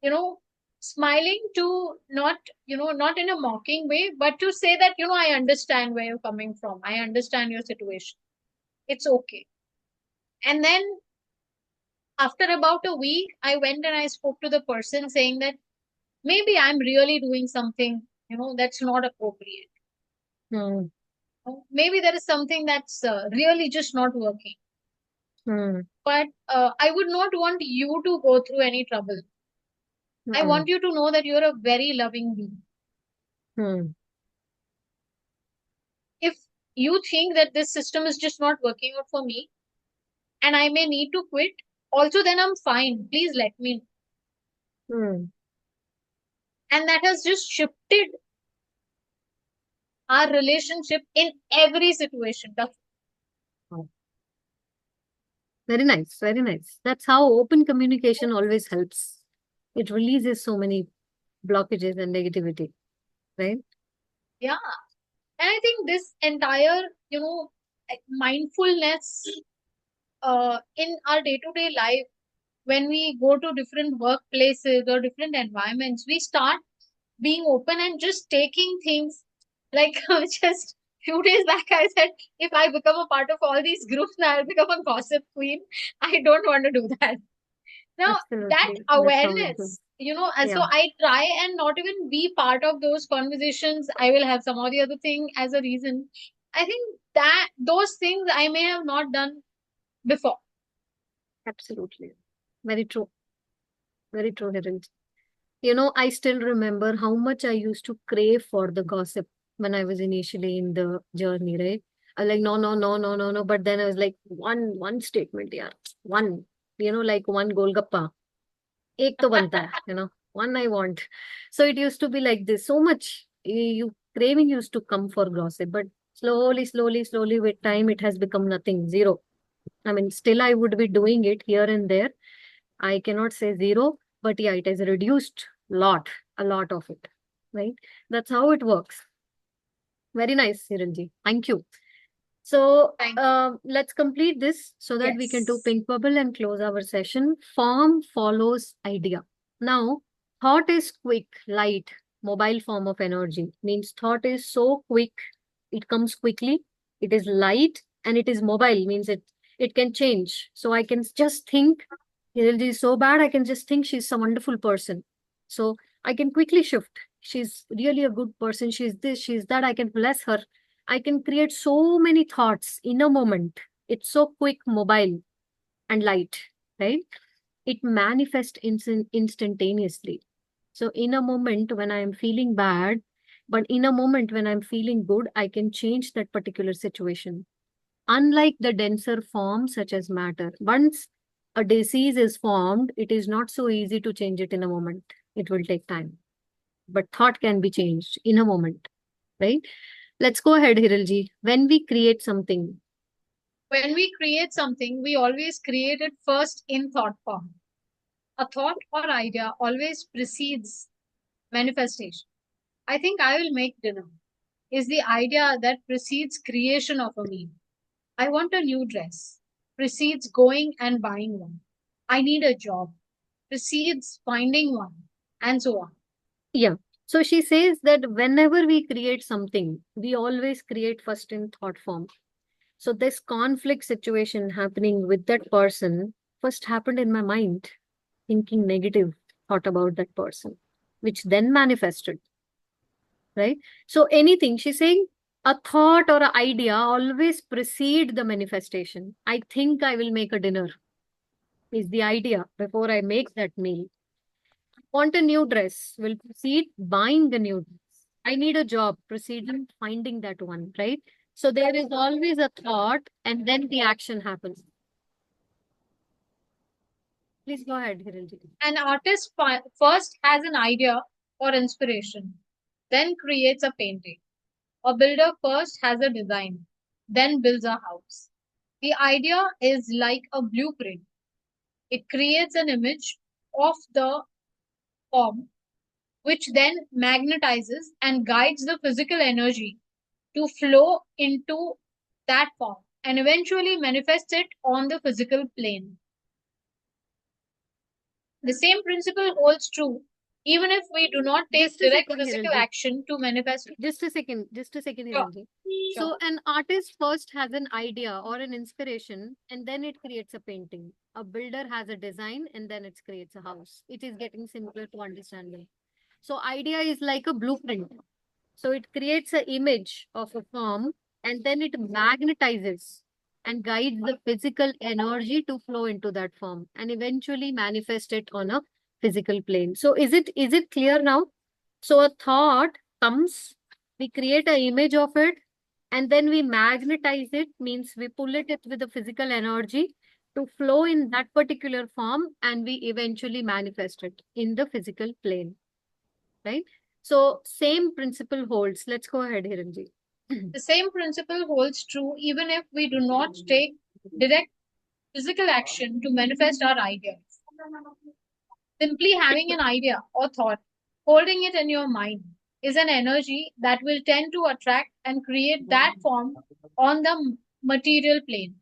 you know, smiling to not, not in a mocking way, but to say that, I understand where you're coming from. I understand your situation. It's okay. And then after about a week, I went and I spoke to the person saying that maybe I'm really doing something, that's not appropriate. Hmm. Maybe there is something that's really just not working. Hmm. But I would not want you to go through any trouble. I Hmm. want you to know that you're a very loving being. Hmm. If you think that this system is just not working out for me and I may need to quit, also then I'm fine. Please let me know. Hmm. And that has just shifted our relationship in every situation. Wow. Very nice. Very nice. That's how open communication always helps. It releases so many blockages and negativity, right? Yeah. And I think this entire, mindfulness in our day to day life, when we go to different workplaces or different environments, we start being open and just taking things like just few days back I said, if I become a part of all these groups, I'll become a gossip queen. I don't want to do that. Now, that Absolutely. That's how it goes. awareness, and so Yeah. I try and not even be part of those conversations. I will have some or the other thing as a reason. I think that those things I may have not done before. Absolutely. Very true. Very true, Hiran. I still remember how much I used to crave for the gossip when I was initially in the journey, right? I was like, no, no, no, no, no, no. But then I was like, one statement, yeah. One, like one golgappa. Ek to banta hai, one I want. So it used to be like this. So much craving used to come for gossip, but slowly, slowly, slowly with time, it has become nothing, zero. I mean, still I would be doing it here and there. I cannot say zero, but yeah, it has reduced a lot of it, right? That's how it works. Very nice, Hiranji. Thank you. So Thank you. let's complete this so that we can do Yes. pink bubble and close our session. Form follows idea. Now, thought is quick, light, mobile form of energy. Means thought is so quick, it comes quickly. It is light and it is mobile. Means it can change. So I can just think Hiranji is so bad. I can just think she's a wonderful person. So I can quickly shift. She's really a good person. She's this, she's that. I can bless her. I can create so many thoughts in a moment. It's so quick, mobile, and light, right? It manifests instantaneously. So, in a moment when I am feeling bad, but in a moment when I'm feeling good, I can change that particular situation. Unlike the denser forms such as matter, once a disease is formed, it is not so easy to change it in a moment. It will take time. But thought can be changed in a moment, right? Let's go ahead, Hiralji. When we create something, When we create something, we always create it first in thought form. A thought or idea always precedes manifestation. I think I will make dinner is the idea that precedes creation of a meal. I want a new dress precedes going and buying one. I need a job precedes finding one, and so on. yeah. So she says that whenever we create something, we always create first in thought form. So this conflict situation happening with that person first happened in my mind, thinking negative thought about that person, which then manifested, right? So anything she's saying, a thought or an idea always precede the manifestation. I think I will make a dinner is the idea before I make that meal. Want a new dress will precede buying the new dress. I need a job. Proceed in finding that one, right? So there is always a thought and then the action happens. Please go ahead, Hiranji. An artist first has an idea or inspiration, then creates a painting. A builder first has a design, then builds a house. The idea is like a blueprint. It creates an image of the form, which then magnetizes and guides the physical energy to flow into that form and eventually manifests it on the physical plane. The same principle holds true even if we do not take Just a direct second, physical Hiranji. action to manifest. Just a second, Sure. Hiranji. So an artist first has an idea or an inspiration and then it creates a painting. A builder has a design and then it creates a house. It is getting simpler to understand now. So idea is like a blueprint. So it creates an image of a form and then it magnetizes and guides the physical energy to flow into that form and eventually manifest it on a physical plane. So is it clear now? So a thought comes, we create an image of it, and then we magnetize it, means we pull it with the physical energy to flow in that particular form, and we eventually manifest it in the physical plane, right? So same principle holds. Let's go ahead, Hiranji. The same principle holds true even if we do not take direct physical action to manifest our ideas. Simply having an idea or thought, holding it in your mind, is an energy that will tend to attract and create that form on the material plane.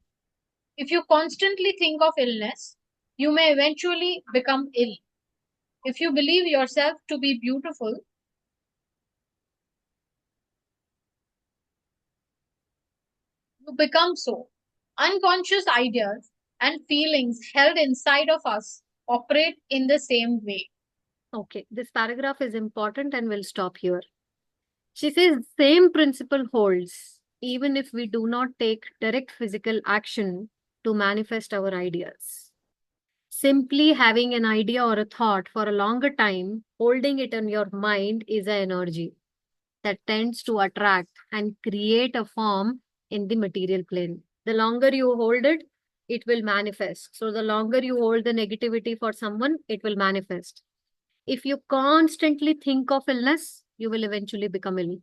If you constantly think of illness, you may eventually become ill. If you believe yourself to be beautiful, you become so. Unconscious ideas and feelings held inside of us operate in the same way. Okay, this paragraph is important and we'll stop here. She says same principle holds even if we do not take direct physical action to manifest our ideas. Simply having an idea or a thought for a longer time, holding it in your mind is an energy that tends to attract and create a form in the material plane. The longer you hold it, it will manifest. So the longer you hold the negativity for someone, it will manifest. If you constantly think of illness, you will eventually become ill.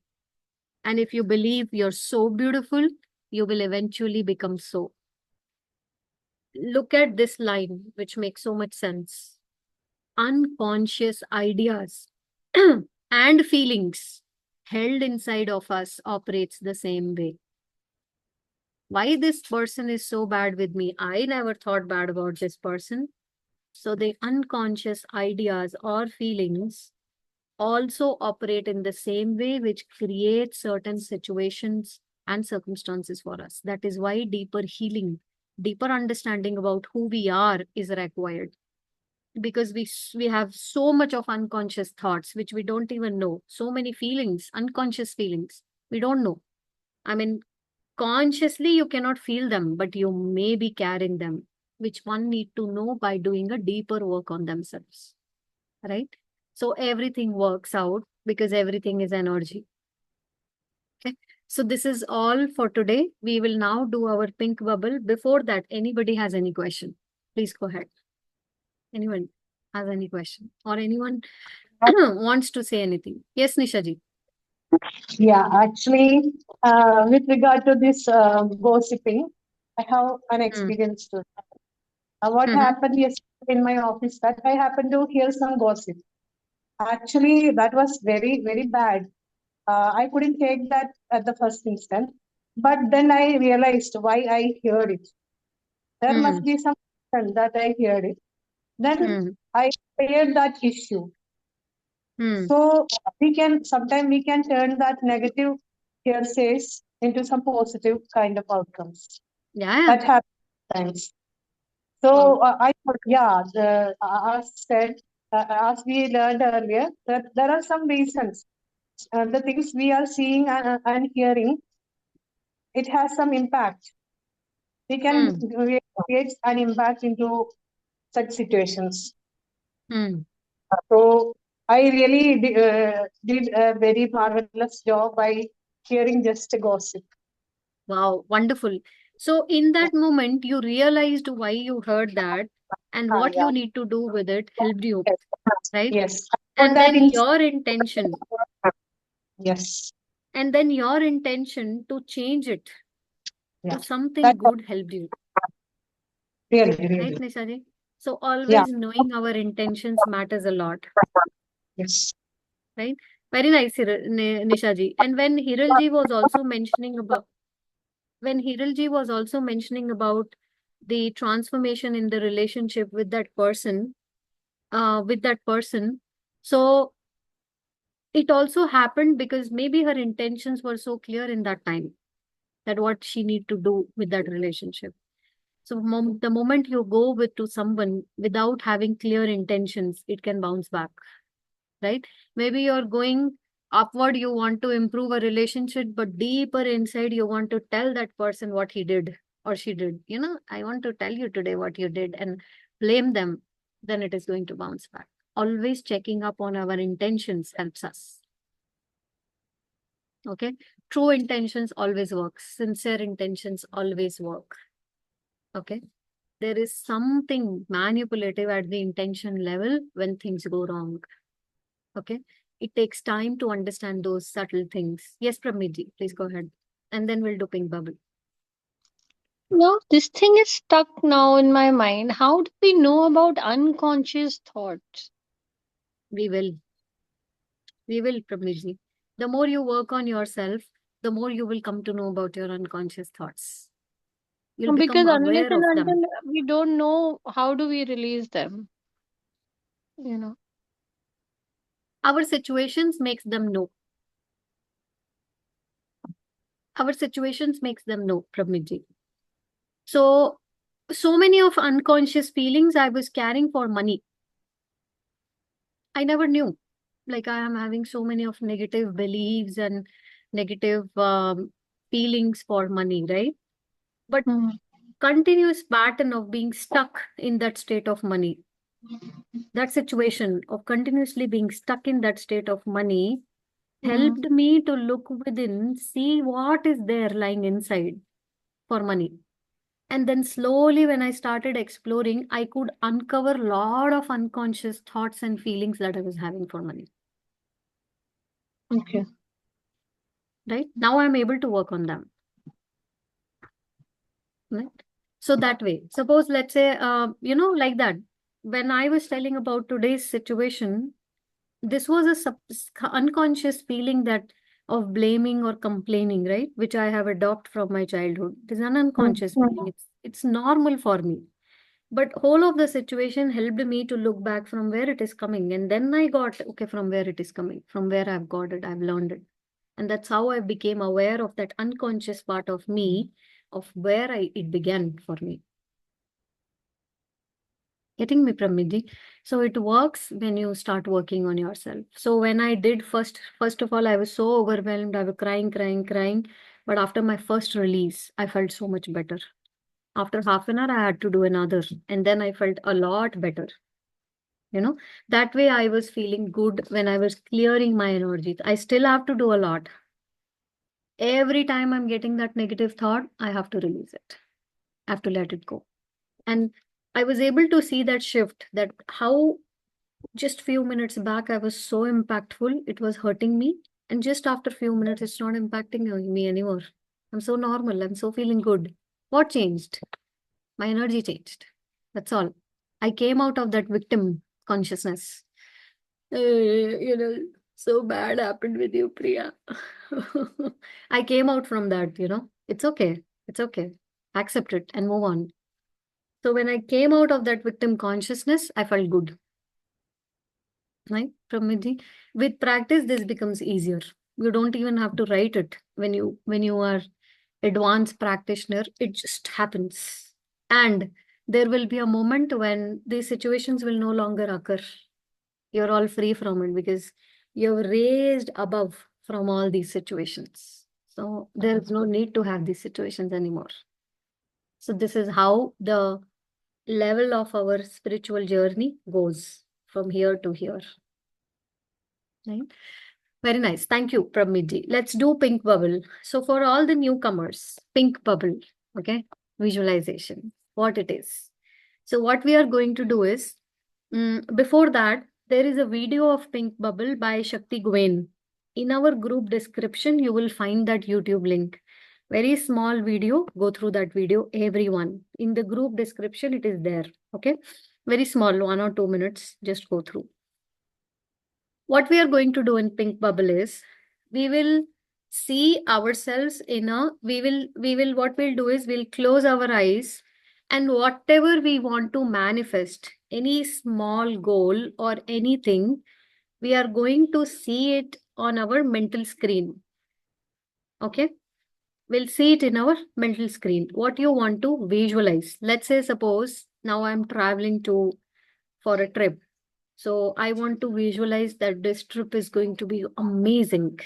And if you believe you're so beautiful, you will eventually become so. Look at this line, which makes so much sense. Unconscious ideas and feelings held inside of us operates the same way. Why this person is so bad with me? I never thought bad about this person. So the unconscious ideas or feelings also operate in the same way, which creates certain situations and circumstances for us. That is why deeper healing, deeper understanding about who we are is required. Because we have so much of unconscious thoughts which we don't even know. So many feelings, unconscious feelings, we don't know. I mean, consciously you cannot feel them, but you may be carrying them, which one need to know by doing a deeper work on themselves, right? So everything works out because everything is energy. Okay. So this is all for today. We will now do our pink bubble. Before that, anybody has any question? Please go ahead. Anyone has any question or anyone wants to say anything? Yes, Nishaji. Yeah, actually, with regard to this gossiping, I have an experience to. What Mm-hmm. happened yesterday in my office that I happened to hear some gossip. Actually, that was very, very bad. I couldn't take that at the first instant, but then I realized why I heard it. There must be some reason that I heard it. Then I cleared that issue. So sometimes we can turn that negative hearsays into some positive kind of outcomes. Yeah. That happens sometimes. So as said, as we learned earlier, that there are some reasons. The things we are seeing and hearing, it has some impact. We can create an impact into such situations. So I really did a very marvelous job by hearing just a gossip. Wow, wonderful. So in that moment, you realized why you heard that and what Yeah. you need to do with it helped you, right? Yes. For And that, then your intention, yes. and then your intention to change it Yeah. to something That good helped you, really, right, really. Nishaji? So Yeah. always knowing our intentions matters a lot, Yes. right? Very nice, Nishaji. And when Hiralji was also mentioning about the transformation in the relationship with that person, so it also happened because maybe her intentions were so clear in that time that what she need to do with that relationship. So the moment you go with to someone without having clear intentions, it can bounce back, right? Maybe you're going upward, you want to improve a relationship, but deeper inside, you want to tell that person what he did or she did. I want to tell you today what you did and blame them, then it is going to bounce back. Always checking up on our intentions helps us. Okay. True intentions always work. Sincere intentions always work. Okay. There is something manipulative at the intention level when things go wrong. Okay. It takes time to understand those subtle things. Yes, Pramiji, please go ahead. And then we'll do pink bubble. No, this thing is stuck now in my mind. How do we know about unconscious thoughts? We will. We will, Pramiji. The more you work on yourself, the more you will come to know about your unconscious thoughts. You'll become Because unless aware and of them. until we don't know, how do we release them? You know. Our situations makes them know. Our situations makes them know, Pramiji. So many of unconscious feelings I was carrying for money. I never knew. Like I am having so many of negative beliefs and negative feelings for money, right? But Hmm. continuous pattern of being stuck in that state of money, that situation of continuously being stuck in that state of money Hmm. helped me to look within, see what is there lying inside for money. And then slowly, when I started exploring, I could uncover a lot of unconscious thoughts and feelings that I was having for money. Okay. Right now, I'm able to work on them. Right. So that way, suppose, let's say, like that. When I was telling about today's situation, this was a unconscious feeling that of blaming or complaining, right? Which I have adopted from my childhood. It is an unconscious feeling. It's normal for me. But whole of the situation helped me to look back from where it is coming. And then I got, okay, from where it is coming, from where I've got it, I've learned it. And that's how I became aware of that unconscious part of me, of where it began for me. Getting me, Pramidi? So it works when you start working on yourself. So when I did first of all, I was so overwhelmed. I was crying, crying, crying. But after my first release, I felt so much better. After half an hour, I had to do another. And then I felt a lot better. That way I was feeling good when I was clearing my energy. I still have to do a lot. Every time I'm getting that negative thought, I have to release it. I have to let it go. And I was able to see that shift, that how just few minutes back I was so impactful, it was hurting me. And just after few minutes, it's not impacting me anymore. I'm so normal. I'm so feeling good. What changed? My energy changed. That's all. I came out of that victim consciousness. So bad happened with you, Priya. I came out from that. It's okay. It's okay. Accept it and move on. So when I came out of that victim consciousness, I felt good. Right, Pramidhi? With practice, this becomes easier. You don't even have to write it when you are advanced practitioner. It just happens. And there will be a moment when these situations will no longer occur. You're all free from it because you're raised above from all these situations. So there's no need to have these situations anymore. So this is how the level of our spiritual journey goes from here to here. Right? Very nice. Thank you, Pramiti. Let's do pink bubble. So for all the newcomers, pink bubble, okay? Visualization, what it is. So what we are going to do is, before that, there is a video of pink bubble by Shakti Gwen. In our group description, you will find that YouTube link. Very small video. Go through that video, everyone. In the group description, it is there, okay? Very small, 1 or 2 minutes. Just go through. What we are going to do in pink bubble is we will see ourselves in a what we'll do is we'll close our eyes, and whatever we want to manifest, any small goal or anything, we are going to see it on our mental screen. Okay, we'll see it in our mental screen. What you want to visualize, let's say suppose now I'm traveling to for a trip. So I want to visualize that this trip is going to be amazing,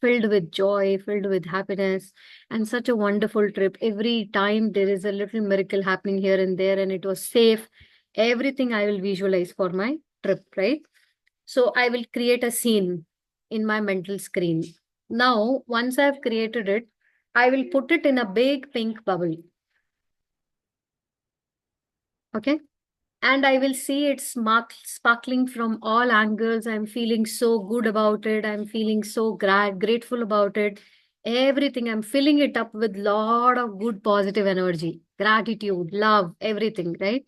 filled with joy, filled with happiness, and such a wonderful trip. Every time there is a little miracle happening here and there, and it was safe. Everything I will visualize for my trip, right? So I will create a scene in my mental screen. Now, once I've created it, I will put it in a big pink bubble. Okay. And I will see it sparkling from all angles. I'm feeling so good about it. I'm feeling so grateful about it. Everything, I'm filling it up with lot of good positive energy, gratitude, love, everything, right?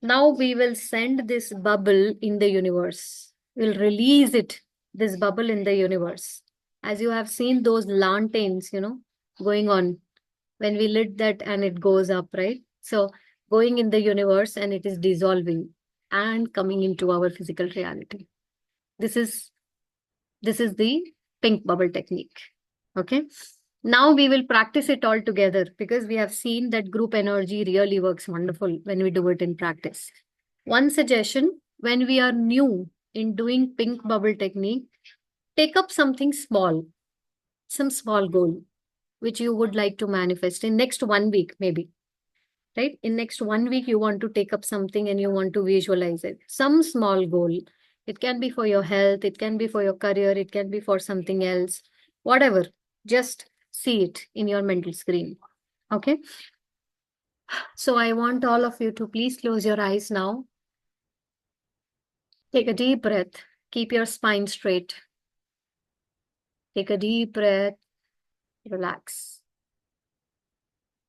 Now we will send this bubble in the universe. We'll release it, this bubble in the universe. As you have seen those lanterns, going on when we lit that and it goes up, right? So going in the universe and it is dissolving and coming into our physical reality. This is the pink bubble technique. Okay. Now we will practice it all together because we have seen that group energy really works wonderful when we do it in practice. One suggestion, when we are new in doing pink bubble technique, take up something small, some small goal, which you would like to manifest in next 1 week, maybe. Right? In next 1 week, you want to take up something and you want to visualize it. Some small goal. It can be for your health. It can be for your career. It can be for something else. Whatever. Just see it in your mental screen. Okay. So I want all of you to please close your eyes now. Take a deep breath. Keep your spine straight. Take a deep breath. Relax.